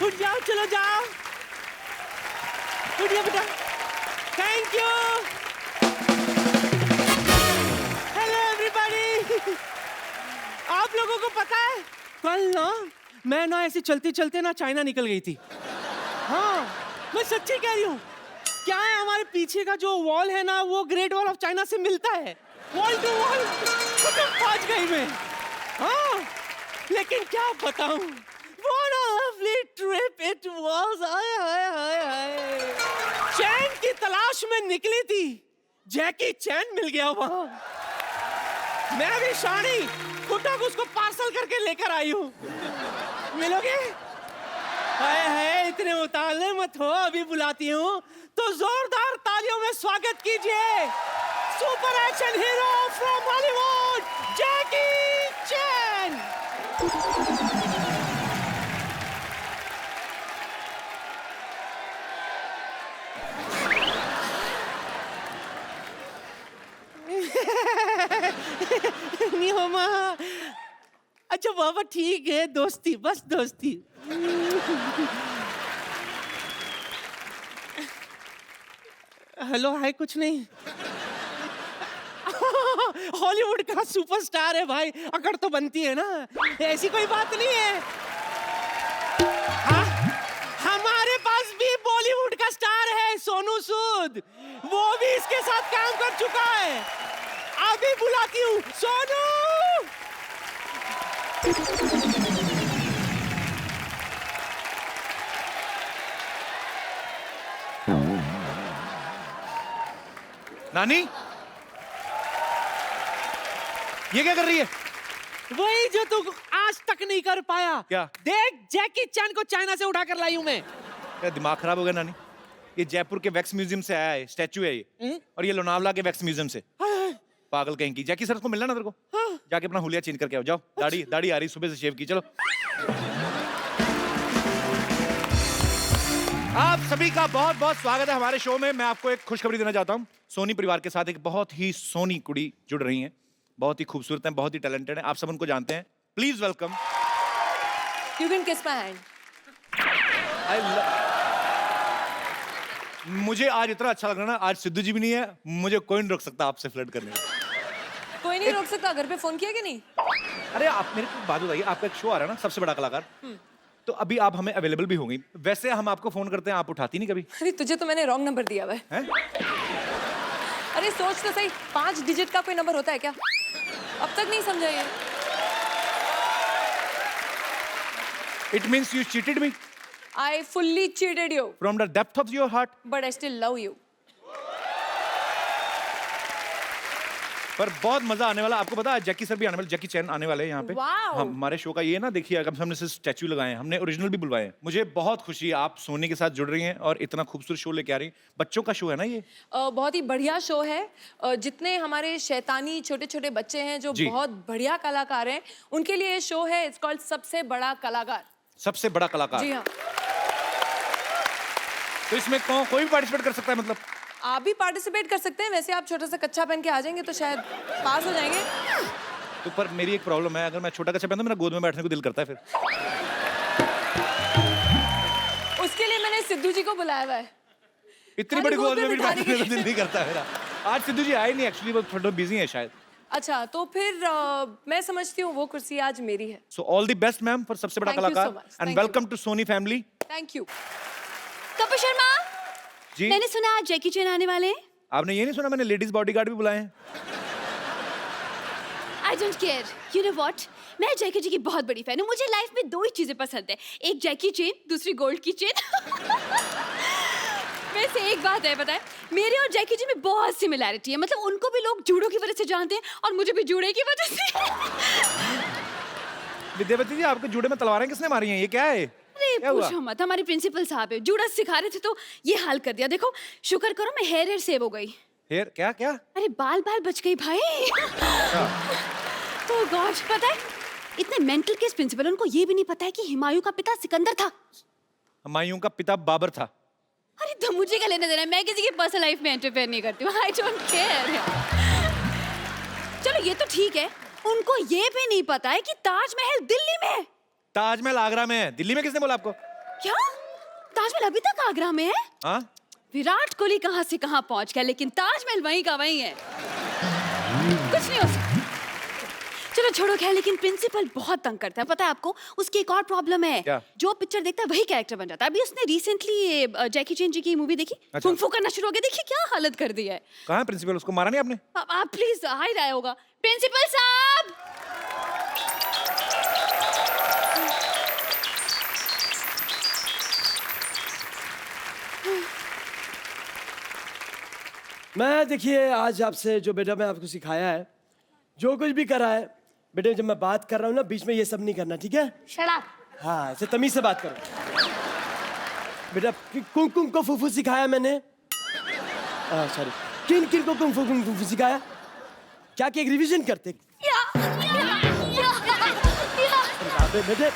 उठ जाओ, चलो जाओ, उठिए बेटा। Thank you. Hello everybody. आप लोगों को पता है कल ना मैं ना ऐसे चलते चलते ना चाइना निकल गई थी। हाँ, मैं सच्ची कह रही हूँ। क्या है, हमारे पीछे का जो वॉल है ना, वो ग्रेट वॉल ऑफ चाइना से मिलता है। वॉल टू वॉल पहुंच गई मैं। हाँ, लेकिन क्या बताऊं, what a lovely trip it was। हाय हाय हाय हाय। चैन की तलाश में निकली थी, जैकी चैन मिल गया वहां। मैं भी शानी कुटक उसको पार्सल करके लेकर आई हूँ। मिलोगे? हाय हाय, इतने उतावले मत हो, अभी बुलाती हूँ। तो जोरदार तालियों में स्वागत कीजिए super action hero from Hollywood, Jackie Chan. नहीं हो माँ। अच्छा बाबा, ठीक है, दोस्ती, बस दोस्ती। हेलो, हाय, कुछ नहीं। हॉलीवुड का सुपरस्टार है भाई, अकड़ तो बनती है ना, ऐसी कोई बात नहीं है। हाँ, हमारे पास भी बॉलीवुड का स्टार है, सोनू सूद। वो भी इसके साथ काम कर चुका है। अभी बुलाती हूँ, सोनू। नानी, ये क्या कर रही है? वही जो तू आज तक नहीं कर पाया। क्या? देख, जैकी चैन को चाइना से उठा कर लाई हूं मैं। क्या दिमाग खराब हो गया नानी? ये जयपुर के वैक्स म्यूजियम से आया है, स्टैचू है ये। और ये लोनावला के वैक्स म्यूजियम से। पागल कहीं की। जैकी सर को मिलना ना तेरे को। हाँ। जाके अपना हुलिया चेंज करके आओ, जाओ। दाढ़ी दाढ़ी आ रही, सुबह से शेव की। चलो। आप सभी का बहुत बहुत स्वागत है हमारे शो में। मैं आपको एक खुशखबरी देना चाहता हूँ। सोनी परिवार के साथ एक बहुत ही सोनी कुड़ी जुड़ रही हैं। बहुत ही खूबसूरत हैं, बहुत ही टैलेंटेड हैं। आप सब उनको जानते हैं। Please welcome. You can kiss my hand. मुझे आज इतना अच्छा लग रहा है ना, आज सिद्धू जी भी नहीं है, मुझे कोई नहीं रोक सकता आपसे फ्लर्ट करने में। कोई नहीं रोक सकता। घर पे फोन किया कि नहीं? अरे आप मेरे को बात बताइए, आपका एक शो आ रहा है ना, सबसे बड़ा कलाकार। तो अभी आप हमें अवेलेबल भी होंगी। वैसे हम आपको फोन करते हैं, आप उठाती नहीं कभी। अरे तुझे तो मैंने रॉन्ग नंबर दिया हुआ है। अरे सोच तो सही, 5 डिजिट का कोई नंबर होता है क्या? अब तक नहीं समझा ये। It means you cheated me I fully cheated you, from the depth of your heart. but I still love you. पर बहुत मजा आने वाला। आपको पता है जैकी सर भी आने वाले, जैकी चैन आने वाले हैं यहाँ पे। Wow. हमारे शो का ये ना देखिए, अगर हमने सिर्फ स्टैचू लगाए हैं, हमने ओरिजिनल भी बुलवाए हैं। मुझे बहुत खुशी है आप सोनी के साथ जुड़ रही हैं और इतना खूबसूरत शो लेके आ रही हैं। बच्चों का शो है ना ये? बहुत ही बढ़िया शो है। जितने हमारे शैतानी छोटे छोटे बच्चे हैं जो जी। बहुत बढ़िया कलाकार हैं, उनके लिए ये शो है। इट्स कॉल्ड सबसे बड़ा कलाकार। सबसे बड़ा कलाकार। जी हाँ। तो इसमें कोई भी पार्टिसिपेट कर सकता है मतलब? आप भी पार्टिसिपेट कर सकते हैं। वैसे आप छोटा सा कच्चा पहन के आ जाएंगे तो शायद पास हो जाएंगे। तो पर मेरी एक प्रॉब्लम है, अगर मैं छोटा कच्चा पहनता हूं, मेरा गोद में बैठने को दिल करता है फिर। उसके लिए मैंने सिद्धू जी को बुलाया हुआ है। इतनी बड़ी गोद में भी बैठने को दिल नहीं करता मेरा। आज सिद्धू जी आए नहीं, एक्चुअली वो थोड़ा बिजी है शायद। अच्छा, तो फिर मैं समझती हूँ वो कुर्सी आज मेरी है। So all the best ma'am for सबसे बड़ा Thank you so कलाकार much. And Thank you. Welcome to Sony family. Thank you. Kapil Sharma, ji मैंने सुना आज जैकी चैन आने वाले हैं। आपने ये नहीं सुना मैंने लेडीज बॉडीगार्ड भी बुलाए हैं? I don't care, you know what, मैं जैकी जी की बहुत बड़ी फैन हूँ। मुझे लाइफ में 2 ही चीजें पसंद है, एक जैकी चेन, दूसरी गोल्ड की चेन। वैसे एक बात है, पता है, मेरे और जैकी जी में बहुत सिमिलैरिटी है। मतलब उनको भी लोग जूडो की वजह से जानते हैं और मुझे भी जूडे की वजह से। विद्यावती जी, आपके जूड़े में तलवारें किसने मारी हैं? ये क्या है? अरे क्या हुआ? पूछो मत, हमारे प्रिंसिपल साहब है, जूडा सिखा रहे थे तो ये हाल कर दिया। देखो, शुक्र करो मैं हेयर सेव हो गई। हेयर क्या क्या? अरे बाल बच गई भाई। ओह गॉड, पता है इतने मेंटल केस प्रिंसिपल, उनको ये भी नहीं पता है कि हुमायूं का पिता सिकंदर था। हुमायूं का पिता बाबर था। अरे तो मुझे क्या लेना देना है, मैं किसी की पर्सनल लाइफ में इंटरफेयर नहीं करती हूँ। I don't care. चलो ये तो ठीक है, उनको ये भी नहीं पता है कि ताजमहल दिल्ली में है। ताजमहल आगरा में है, दिल्ली में किसने बोला आपको? क्या ताजमहल अभी तक आगरा में है? हाँ, विराट कोहली कहाँ से कहाँ पहुंच गया, लेकिन ताजमहल वहीं का वहीं है। कुछ नहीं हो सकता। चलो छोड़ो खैर, लेकिन प्रिंसिपल बहुत तंग करता है, पता है आपको? उसकी एक और प्रॉब्लम है। क्या? जो पिक्चर देखता है वही कैरेक्टर बन जाता है। अभी उसने रिसेंटली जैकी चैन जी की मूवी देखी, अच्छा। कुंग फू करना शुरू हो गया। देखिए क्या हालत कर दी है। कहाँ है प्रिंसिपल? उसको मारा नहीं आपने? आप प्लीज हाई रहा होगा। प्रिंसिपल साहब, मैं देखिए आज आपसे जो बेटा मैं आपको सिखाया है, जो कुछ भी करा है बेटे, जब मैं बात कर रहा हूँ ना बीच में ये सब नहीं करना, ठीक है? Shut up. हाँ, ऐसे तमीज से बात करो बेटा। कुंग कुंग को फूफू सिखाया मैंने। सॉरी, किन किन को कुंग फूफू सिखाया? क्या कि एक रिवीजन करते? अबे बेटे,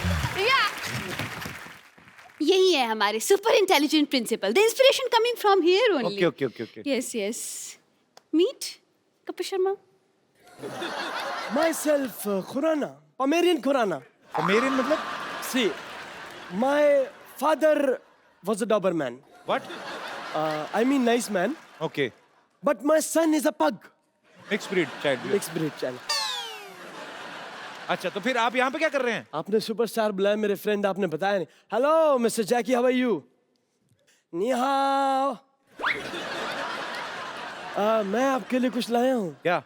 यही है हमारे super intelligent principal. The inspiration coming from here only. Okay. Yes yes. Meet Kapil Sharma. myself Khurana, Pomeranian Khurana. Pomeranian मतलब? See, my father was a Doberman. What? I mean nice man. Okay. But my son is a pug. Mixed breed child. Mixed breed child. अच्छा, तो फिर आप यहाँ पे क्या कर रहे हैं? आपने सुपरस्टार बुलाया मेरे फ्रेंड, आपने बताया नहीं। Hello mister Jackie, how are you? नी हाओ। मैं आपके लिए कुछ लाया हूँ। क्या?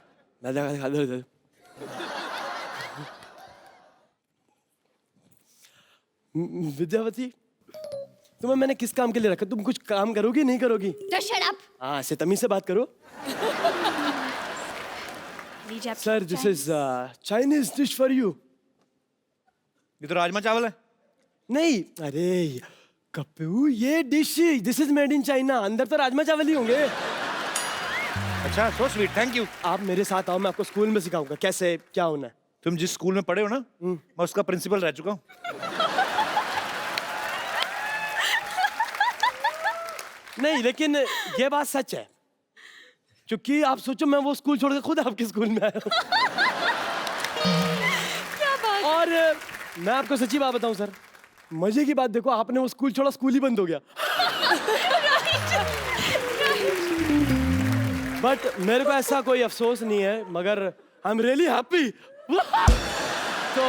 विद्यावती, तुम्हें मैंने किस काम के लिए रखा? तुम कुछ काम करोगी नहीं करोगी? Just shut up. हाँ, ऐसे तमीज से बात करो। लीजिए आप। Sir, this is Chinese dish for you. ये तो राजमा चावल है। नहीं, अरे कप्पू, ये dish this is made in China, अंदर तो राजमा चावल ही होंगे। अच्छा, सो स्वीट, थैंक यू। आप मेरे साथ आओ, मैं आपको स्कूल में सिखाऊंगा कैसे क्या होना है। तुम जिस स्कूल में पढ़े हो ना, मैं उसका प्रिंसिपल रह चुका हूँ। नहीं, लेकिन ये बात सच है, क्योंकि आप सोचो मैं वो स्कूल छोड़ के खुद आपके स्कूल में आया हूँ। क्या बात? और मैं आपको सच्ची बात बताऊं सर, मजे की बात देखो, आपने वो स्कूल छोड़ा, स्कूल ही बंद हो गया। बट मेरे को ऐसा कोई अफसोस नहीं है, मगर आई एम रियली हैप्पी। तो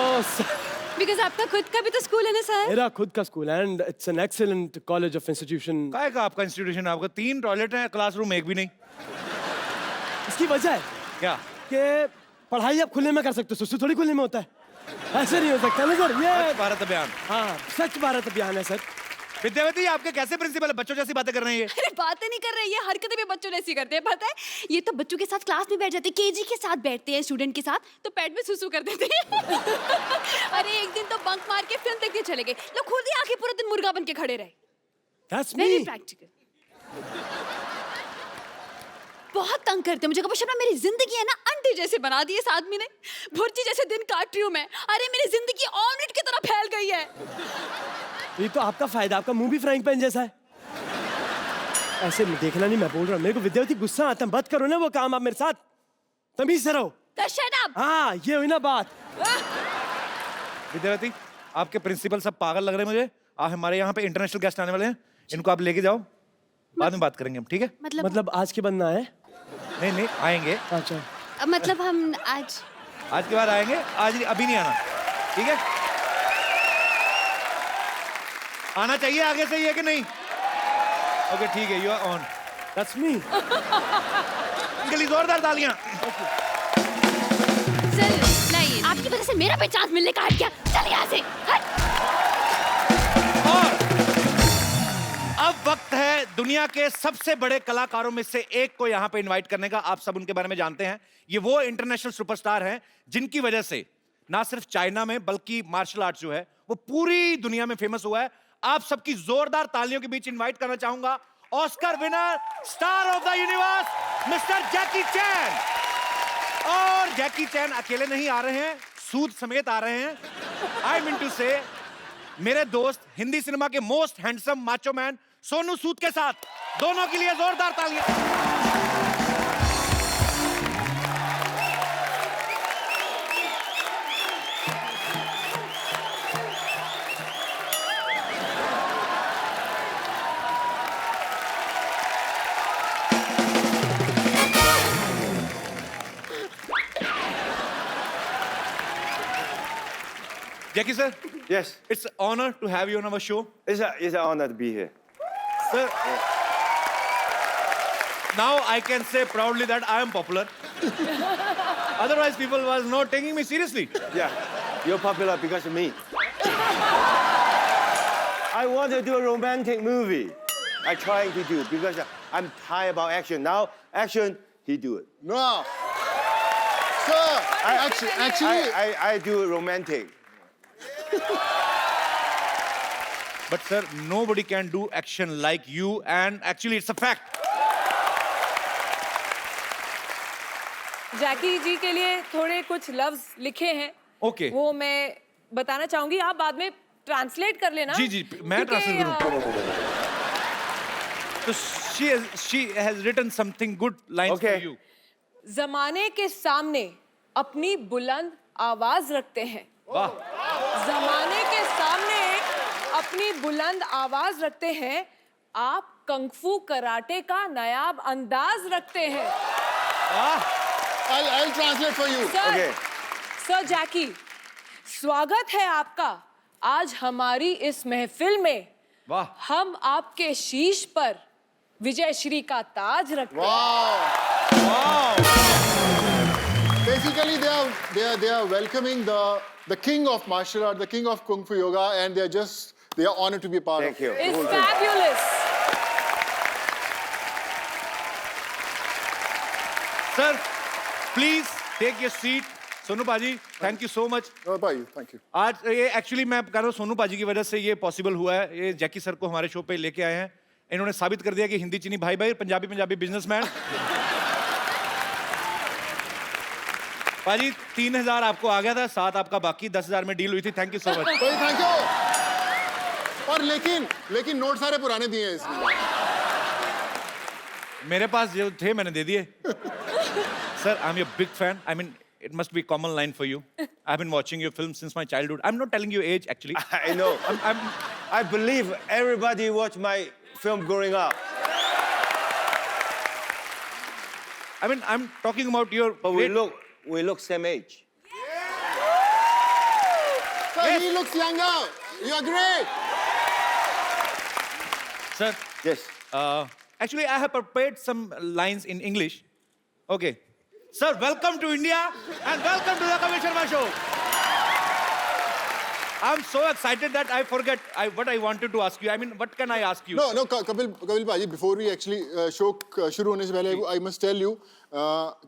बिकॉज आपका खुद का भी तो स्कूल है ना सर? मेरा खुद का स्कूल है and it's an excellent college of institution. काय का आपका इंस्टीट्यूशन? आपका 3 टॉयलेट है, क्लासरूम एक भी नहीं। इसकी वजह है क्या? कि पढ़ाई आप खुले में कर सकते हो, सुसु थोड़ी खुले में होता है, ऐसे नहीं हो सकता ना सर। ये स्वच्छ भारत अभियान। हाँ, स्वच्छ भारत अभियान है सर। विद्यावती, आपके कैसे प्रिंसिपल है? बच्चों जैसी बातें कर रहे हैं ये। अरे बातें नहीं कर रहे, ये हरकतें भी बच्चों जैसी करते हैं, पता है? ये तो बच्चों के साथ क्लास में बैठ जाते हैं, केजी के साथ बैठते हैं स्टूडेंट के साथ, तो पेट में सुसु कर देते हैं। अरे एक दिन तो बंक मार के फिल्म देखने चले गए, लोग खुद ही आके पूरा दिन मुर्गा बन के खड़े रहे। That's very me. प्रैक्टिकल। बहुत तंग करते हैं मुझे। कपिल शर्मा, मेरी जिंदगी है ना अंडे जैसे बना दी इस आदमी ने। भुर्जी जैसे दिन काट रही हूँ मैं। अरे मेरी जिंदगी ऑमलेट की तरह फैल गई है। ये तो आपका फायदा, आपका मुंह भी फ्राइंग पैन जैसा है। ऐसे देखना नहीं, मैं बोल रहा हूँ, मेरे को विद्यावती गुस्सा आता है, मत करो ना वो काम आप मेरे साथ, तमीज से रहो। तो शट अप। हाँ, ये हुई ना बात। विद्यावती, आपके प्रिंसिपल सब पागल लग रहे हैं मुझे। आप हमारे यहाँ पे इंटरनेशनल गेस्ट आने वाले हैं, इनको आप लेके जाओ, बाद में बात करेंगे हम, ठीक है? मतलब आज के बंदा है? नहीं, आएंगे। अच्छा, मतलब हम आज के बाद आएंगे, आज अभी नहीं आना, ठीक है? आना चाहिए आगे से, ये कि नहीं? ओके, ठीक है, you are on. That's me. इनके लिए जोरदार तालियां। सर नहीं, आपकी वजह से मेरा भी चांस मिलने का हट गया। चल यहाँ से, हट। और अब वक्त है दुनिया के सबसे बड़े कलाकारों में से एक को यहाँ पे इनवाइट करने का। आप सब उनके बारे में जानते हैं, ये वो इंटरनेशनल सुपरस्टार हैं जिनकी वजह से ना सिर्फ चाइना में बल्कि मार्शल आर्ट जो है वो पूरी दुनिया में फेमस हुआ है। आप सबकी जोरदार तालियों के बीच इनवाइट करना चाहूंगा Oscar winner, star of the universe, mister Jackie Chan. और जैकी चैन अकेले नहीं आ रहे हैं, सूद समेत आ रहे हैं। आई मीन टू से मेरे दोस्त हिंदी सिनेमा के most handsome macho man Sonu Sood के साथ। दोनों के लिए जोरदार तालियां। Jackie sir, Yes, it's an honor to have you on our show. it's an honor to be here. Sir, now I can say proudly that I am popular. Otherwise, people was not taking me seriously. Yeah, you're popular because of me. I want to do a romantic movie. I trying to do because I'm tired about action. Now, action, he do it. No. Sir, actually, I do it romantic. But sir, nobody can do action like you, and actually it's a fact. जैकी जी के लिए थोड़े कुछ लफ्ज लिखे हैं Okay. वो मैं बताना चाहूंगी आप बाद में ट्रांसलेट कर लेना जी, जी, मैं क्योंकि, translate करूं। So she has written something good lines Okay. for you. जमाने के सामने अपनी बुलंद आवाज रखते हैं वाह, जमाने के सामने अपनी बुलंद आवाज रखते हैं आप कंगफू कराटे का नायाब अंदाज रखते हैं वाह। I'll translate for you. Sir Okay. Sir Jackie स्वागत है आपका आज हमारी इस महफिल में वाह। हम आपके शीश पर विजय श्री का ताज रखते हैं Wow. Basically, they are welcoming the king of martial art, the king of kung fu yoga, and they are honored to be a part Thank of. you. It's fabulous. Sir, please take your seat. Sonu पाजी, thank you so much. Oh, bye. Thank you. आज ये actually मैं कह रहा हूँ सोनू पाजी की वजह से ये पॉसिबल हुआ है। ये जैकी सर को हमारे शो पे लेके आए हैं। इन्होंने साबित कर दिया कि हिंदी चीनी भाई भाई, पंजाबी पंजाबी बिजनेसमैन। पाजी 3000 आपको आ गया था, 7 आपका बाकी, 10,000 में डील हुई थी। Thank you so much. भाई थैंक यू। और लेकिन नोट सारे पुराने दिए हैं इसलिए। मेरे पास जो थे मैंने दे दिए। Sir, I am your big fan. I mean it must be common line for you. I've been watching your films since my childhood. I'm not telling you age actually. I know. I believe everybody watched my film growing up. I mean, I'm talking about your. But we look same age. Sir, he looks younger. You are great. Sir, Yes. actually, I have prepared some lines in English. Okay. Sir, welcome to India and welcome to the Kapil Sharma Show. I'm so excited that I forget what I wanted to ask you. I mean, what can I ask you? No, Kapil Paji, before we actually show shuru hone se pehle, I must tell you,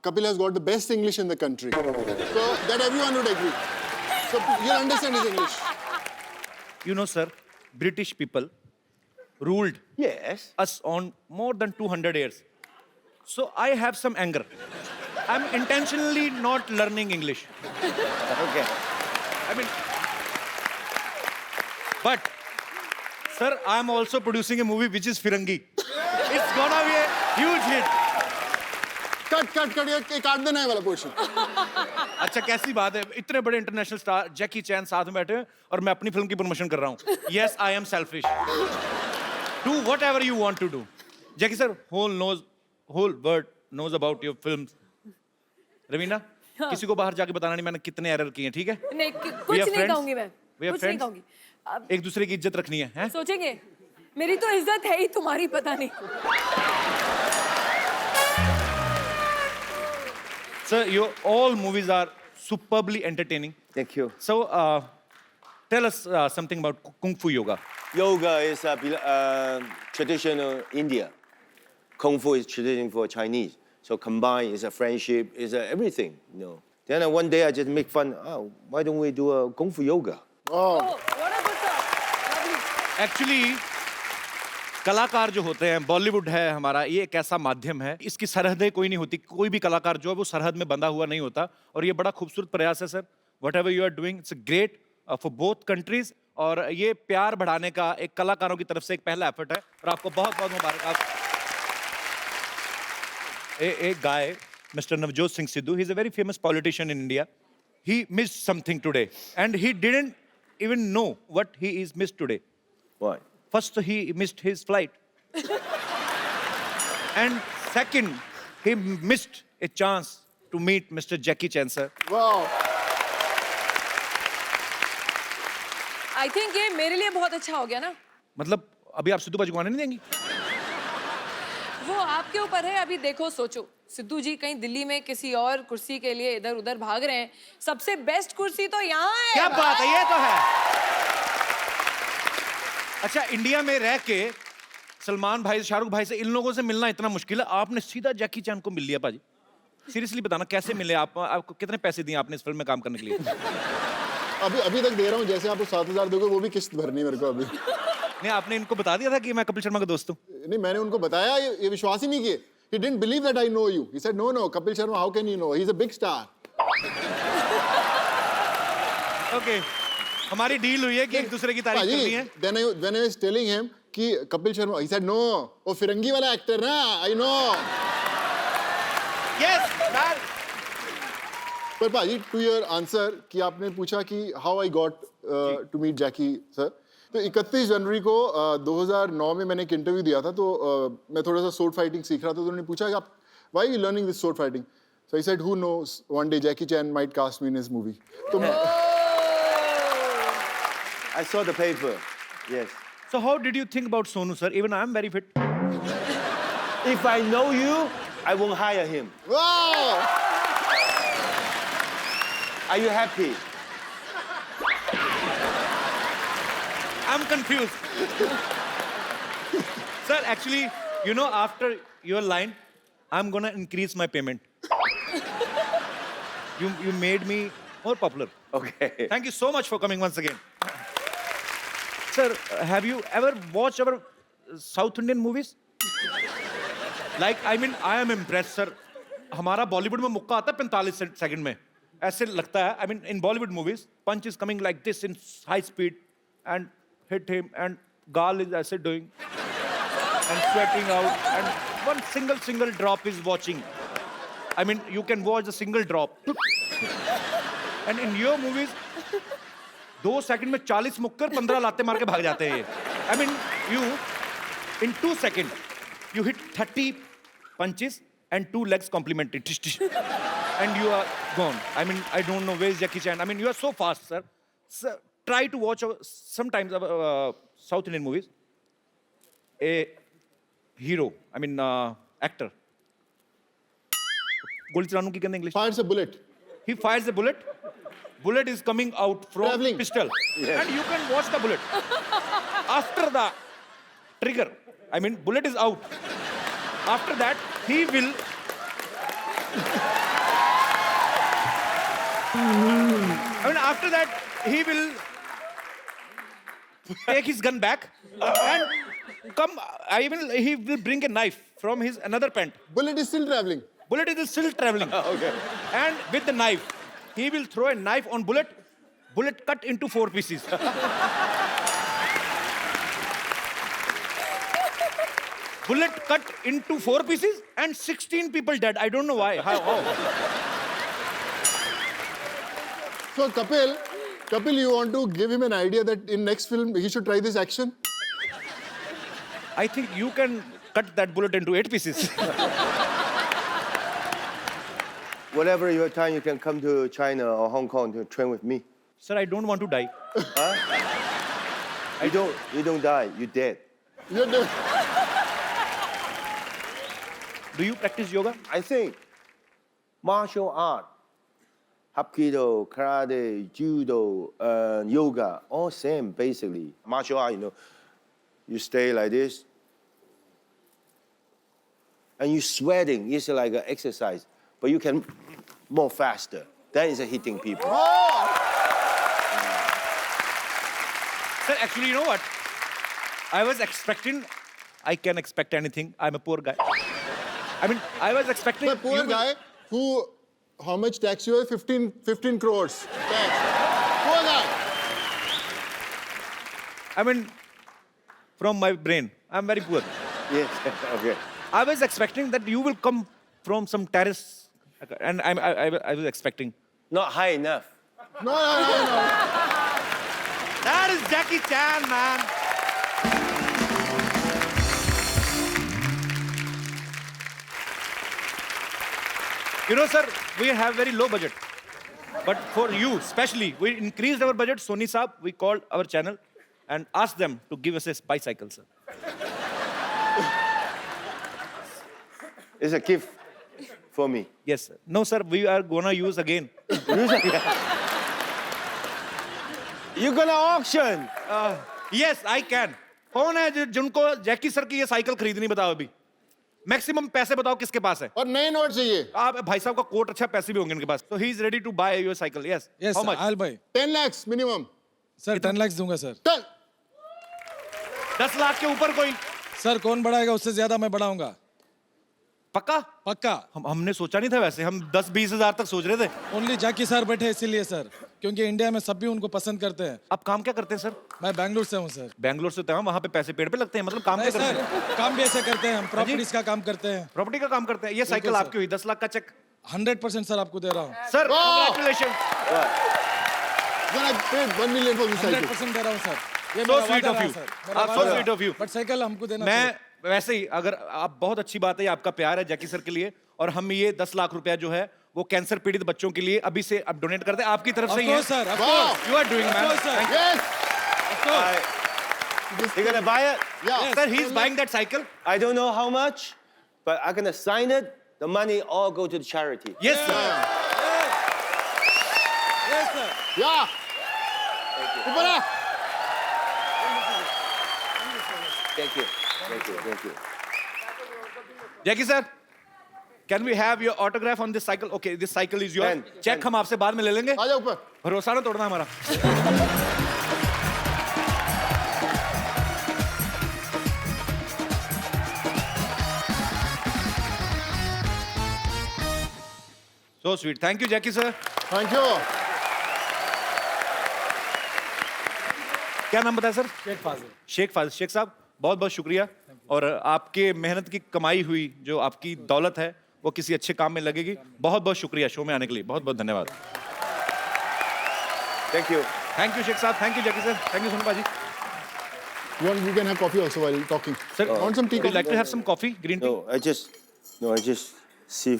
Kapil has got the best English in the country. So that everyone would agree. So you'll understand his English. You know, sir, British people ruled Yes. us on more than 200 years. So I have some anger. I'm intentionally not learning English. Okay. I mean, but, sir, I'm also producing a movie which is Firangi. It's gonna be a huge hit. Cut, ये काट देना है वाला portion. अच्छा कैसी बात है, इतने बड़े इंटरनेशनल स्टार जैकी चैन साथ में बैठे हैं और मैं अपनी फिल्म की प्रमोशन कर रहा हूँ. Yes, I am selfish. Do whatever you want to do. Jackie sir, whole world knows about your films. Raveena, किसी को बाहर जाके बताना नहीं मैंने कितने एरर किए हैं, ठीक है? नहीं We कुछ are नहीं friends. कहूंगी मैं We are कुछ नहीं friends. कहूंगी अब एक दूसरे की इज्जत रखनी है? सोचेंगे मेरी तो इज्जत है ही तुम्हारी पता नहीं Sir, your all movies are superbly entertaining. Thank you. So, tell us something about Kung Fu Yoga. Yoga is traditional India. Kung Fu is traditional for Chinese. So combined is a friendship, is everything, you know. Then one day I just make fun. Oh, why don't we do a Kung Fu Yoga? Oh. what a good thought lovely Actually, कलाकार जो होते हैं, बॉलीवुड है हमारा, ये एक ऐसा माध्यम है, इसकी सरहदें कोई नहीं होती, कोई भी कलाकार जो है वो सरहद में बंधा हुआ नहीं होता, और ये बड़ा खूबसूरत प्रयास है sir. Whatever you are doing, it's great for both countries, और ये प्यार बढ़ाने का एक कलाकारों की तरफ से एक पहला एफर्ट है, और आपको बहुत बहुत मुबारक. एक guy, Mr. Navjot Singh Sidhu, he's a very famous politician in India. He missed something today, and he didn't even know what he is missed today. What? First, he missed his flight. And second, he missed a chance to meet Mr. Jackie Chan, sir. Wow. I think ये मेरे लिए बहुत अच्छा हो गया ना। मतलब अभी आप सिद्धू बाजी को आने नहीं देंगी? वो आपके ऊपर है, अभी देखो सोचो, सिद्धू जी कहीं दिल्ली में किसी और कुर्सी के लिए इधर उधर भाग रहे हैं, सबसे बेस्ट कुर्सी तो यहाँ है। क्या बात है, ये तो है। अच्छा, इंडिया में रह के सलमान भाई, शाहरुख भाई से, इन लोगों से मिलना इतना मुश्किल है, आपने सीधा जैकी चैन को मिल लिया पाजी। सीरियसली बताना कैसे मिले आप? आपको कितने पैसे दिए आपने इस फिल्म में काम करने के लिए? अभी तक दे रहा हूँ, जैसे आप 7,000 दोगे वो भी किस्त भरनी है मेरे को अभी। नहीं, आपने इनको बता दिया था कि मैं कपिल शर्मा का दोस्त हूँ? नहीं, मैंने उनको बताया, ये विश्वास ही नहीं किए। He didn't believe that I know you. He said, no, Kapil Sharma, how can you know? He's a big star. Okay. हमारी डील हुई है कि एक दूसरे की तारीफ करनी है। When I was telling him कि Kapil Sharma, he said, no, वो फिरंगी वाला एक्टर ना, I know. Yes, man. पर पाजी, to your answer कि आपने पूछा कि how I got to meet Jackie sir. तो 31 जनवरी को 2009 में मैंने एक इंटरव्यू दिया था, तो मैं थोड़ा सा sword fighting सीख रहा था, तो उन्होंने पूछा कि आप why are you learning this sword fighting? So I said, who knows, one day Jackie Chan might cast me in his movie. तो I saw the paper. Yes. So how did you think about Sonu sir? Even I am very fit. If I know you, I won't hire him. wow! Are you happy? I'm confused. Sir, actually, you know, after your line, I'm gonna increase my payment. You made me more popular. Okay. Thank you so much for coming once again. Sir, have you ever watched our South Indian movies? Like, I mean, I am impressed, sir. हमारा बॉलीवुड में मुक्का आता है 45 second में, ऐसे लगता है. I mean, in Bollywood movies, punch is coming like this in high speed and hit him, and Gal is ऐसे doing and sweating out, and one single drop is watching. I mean, you can watch a single drop. And in your movies, 2 second में 40 मुक्कर 15 लाते मार के भाग जाते हैं. I mean, you in 2 seconds you hit 30 punches and 2 legs complemented, and you are gone. I mean, I don't know where is Jackie Chan. I mean, you are so fast, sir. Sir, try to watch sometimes South Indian movies. A hero, I mean, actor. गोली चलाने की कहते हैं English. Fires a bullet. He fires a bullet. Bullet is coming out from Traveling. pistol, and you can watch the bullet. After the trigger, I mean, bullet is out. After that, he will. I mean, after that, he will take his gun back and come. He will bring a knife from his another pant. Bullet is still traveling. Bullet is still traveling. Okay. And with the knife, he will throw a knife on bullet. Bullet cut into 4 pieces. Bullet cut into 4 pieces and 16 people dead. I don't know why. How? So Kapil, you want to give him an idea that in next film he should try this action? I think you can cut that bullet into 8 pieces. Whatever your time, you can come to China or Hong Kong to train with me. Sir, I don't want to die. You don't die. You're dead. You're the- Do you practice yoga? I think martial art, Hapkido, karate, judo, yoga, all same basically. Martial art, you stay like this, and you sweating. It's like an exercise, but you can more faster. That is hitting people. Sir, actually, you know what? I was expecting, I can expect anything. I'm a poor guy. I mean, I was expecting. The poor you will- guy who, how much tax you have? 15 crores tax. Poor guy. I mean, from my brain, I'm very poor. Yes. Okay. I was expecting that you will come from some terrace, and I was expecting. Not high enough. No. That is Jackie Chan, man. You know, sir, we have very low budget. But for you, especially, we increased our budget. Sony Saab, we called our channel and asked them to give us a bicycle, sir. It's a gift for me. Yes, sir. No, sir, we are gonna use again. You're gonna auction. Yes, I can. कौन है जिनको Jackie sir की ये cycle खरीदनी बताओ अभी? Maximum पैसे बताओ किसके पास है? और नए नोट चाहिए। आप भाई साहब का कोट अच्छा, पैसे भी होंगे इनके पास। So he is ready to buy your cycle. Yes. Yes, How sir, much? I'll buy. 10 lakhs minimum। Sir 10 lakh दूंगा सर। 10 लाख के ऊपर कोई? सर कौन बढ़ाएगा, उससे ज्यादा मैं बढ़ाऊंगा। पक्का? पक्का। हमने सोचा नहीं था वैसे, हम 10-20 हजार तक सोच रहे थे। ओनली जैकी सर बैठे इसीलिए सर, क्योंकि इंडिया में सब भी उनको पसंद करते हैं। आप काम क्या करते हैं सर? मैं बैंगलोर से हूँ सर। बैंगलोर से तो वहाँ पे पैसे पेड़ पे लगते हैं, मतलब काम नहीं क्या करते हैं? सर, काम भी ऐसे करते हैं हम, प्रॉपर्टीज का काम करते हैं। प्रॉपर्टी का काम करते हैं। ये साइकिल सर। आपकी हुई 10 लाख का चेक। 100% सर आपको दे रहा हूँ। Sir congratulation. Then I paid 1 million for this cycle। 100% दे रहा हूँ सर। ये So मेरा sweet वादा of रहा you। सर। आप so sweet of you। But cycle हमको देना मैं चाहिए। वैसे ही, अगर आप, बहुत अच्छी बात है, ये आपका प्यार है जैकी सर के लिए, और हम ये 10 लाख रुपया जो है वो कैंसर पीड़ित बच्चों के लिए अभी से अब डोनेट करते हैं आपकी तरफ से ही है। Of course, sir, of Wow। course। You are doing, man. course, sir। Thank you. Yes। You're gonna buy it? Yeah। Sir, he is buying that cycle. I don't know how much, but I'm gonna sign it. The money all go to the charity. Yes, sir. Yes, sir। Yeah। ऊपर आ। Thank you. Thank you. Thank you. Jackie sir, can we have your autograph on this cycle? Okay, this cycle is yours. Pen, check हम आपसे बाद में ले लेंगे। आ जा ऊपर। भरोसा ना तोड़ना हमारा। So sweet. Thank you, Jackie sir. Thank you। क्या नाम बताया सर? शेख फाजिल। शेख फाजिल। शेख साहब, बहुत बहुत शुक्रिया, और आपके मेहनत की कमाई हुई जो आपकी दौलत है वो किसी अच्छे काम में लगेगी। बहुत बहुत शुक्रिया शो में आने के लिए, बहुत बहुत धन्यवाद। Thank you. Thank you Sheikh साहब, thank you Jackie sir, thank you Sonu पाजी। We can have coffee also while talking। Sir, want some tea? would you like to have some coffee, green tea? No, I just see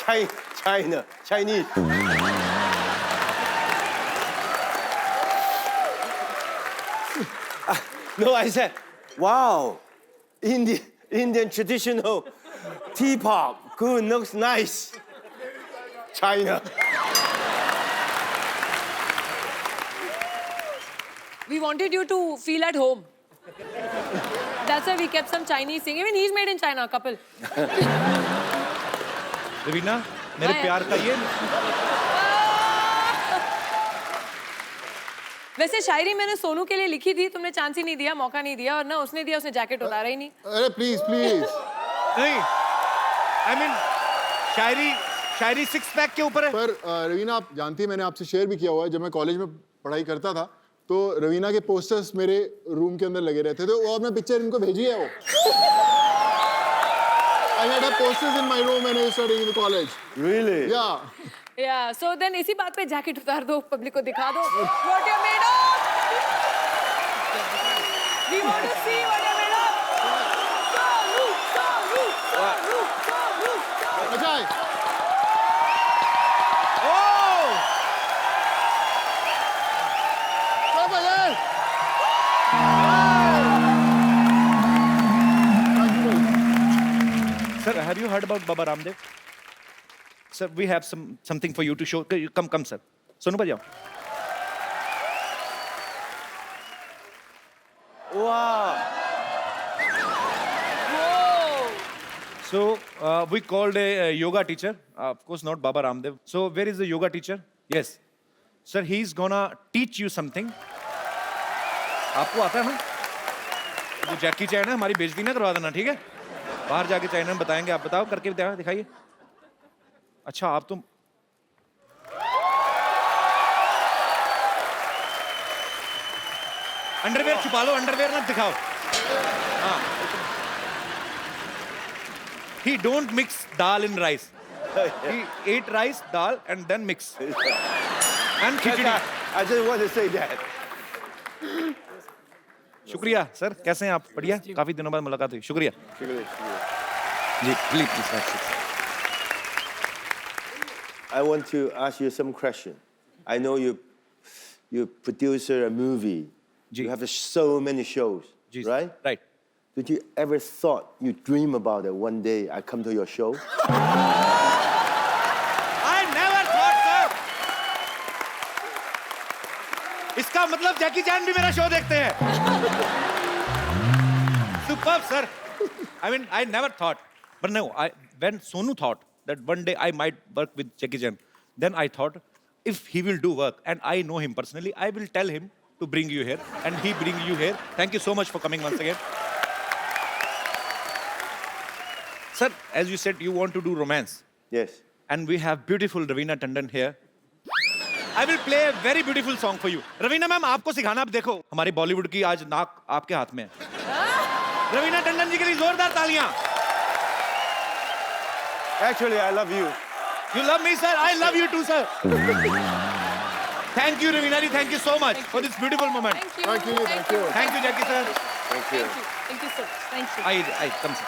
China। China, Chinese. No, I said, wow, Indian traditional teapot, good, looks nice. China. We wanted you to feel at home. That's why we kept some Chinese thing. Even he's made in China, couple. Raveena, मेरे हाँ, प्यार का ये वैसे शायरी मैंने सोनू के लिए लिखी थी, तुमने चांस ही नहीं दिया, मौका नहीं दिया, और ना उसने दिया, उसने जैकेट उतारा ही नहीं। अरे प्लीज प्लीज। नहीं, I mean, शायरी 6 पैक के ऊपर है। पर रवीना, आप जानती हैं मैंने आपसे शेयर भी किया हुआ है, जब मैं कॉलेज में पढ़ाई करता था तो रवीना के पोस्टर्स मेरे रूम के अंदर लगे रहते थे, और मैं पिक्चर इनको भेजी है वो। I had have posters in my room when I was studying in the college। Really? Yeah। Yeah, so then इसी बात पे जैकेट उतार दो, पब्लिक को दिखा दो what you're made of। We want to see what you're made of। अच्छा है। चलो भाई। Sir, have you heard about Baba Ramdev? Sir, we have something for you to show. Come, sir. Sonu भाई आओ। Wow. So we called a yoga teacher, of course not Baba Ramdev. So where is the yoga teacher? Yes, sir, he's gonna teach you something. आपको आता है ना? जो जैकी चैन है हमारी बेइज्जती ना करवा देना, ठीक है? बाहर जाके चैन में बताएंगे, आप बताओ करके दिखाइए। अच्छा, आप तो अंडरवेयर छुपा लो, अंडरवेयर ना दिखाओ। हाँ, he don't mix dal in rice. He ate rice, dal, and then mix. And khichdi. I just want to say that. शुक्रिया सर, कैसे हैं आप? बढ़िया, काफी दिनों बाद मुलाकात हुई, शुक्रिया जी। Please I want to ask you some question. I know you producer a movie. जी. You have so many shows, जी, right? Right. Did you ever thought you dream about it one day I come to your show? I never thought, sir. इसका मतलब जैकी चैन भी मेरा show देखते हैं. Superb, sir. I mean, I never thought, but no. When Sonu thought that one day I might work with Jackie Chan, then I thought, if he will do work, and I know him personally, I will tell him to bring you here, and he bring you here. Thank you so much for coming once again. Sir, as you said, you want to do romance. Yes. And we have beautiful Ravina Tandon here. I will play a very beautiful song for you. Ravina ma'am, आपको सिखाना, आप देखो हमारी बॉलीवुड की आज नाक आपके हाथ में है. रवीना टंडन जी के लिए जोरदार तालियां. Actually, I love you. You love me, sir. I love you too, sir. Thank you, Ravina ji. Thank you so much for this beautiful moment. Thank you. Thank you, thank you. Thank you, Jackie sir. Thank you. Thank you so much. Thank you. I come, sir.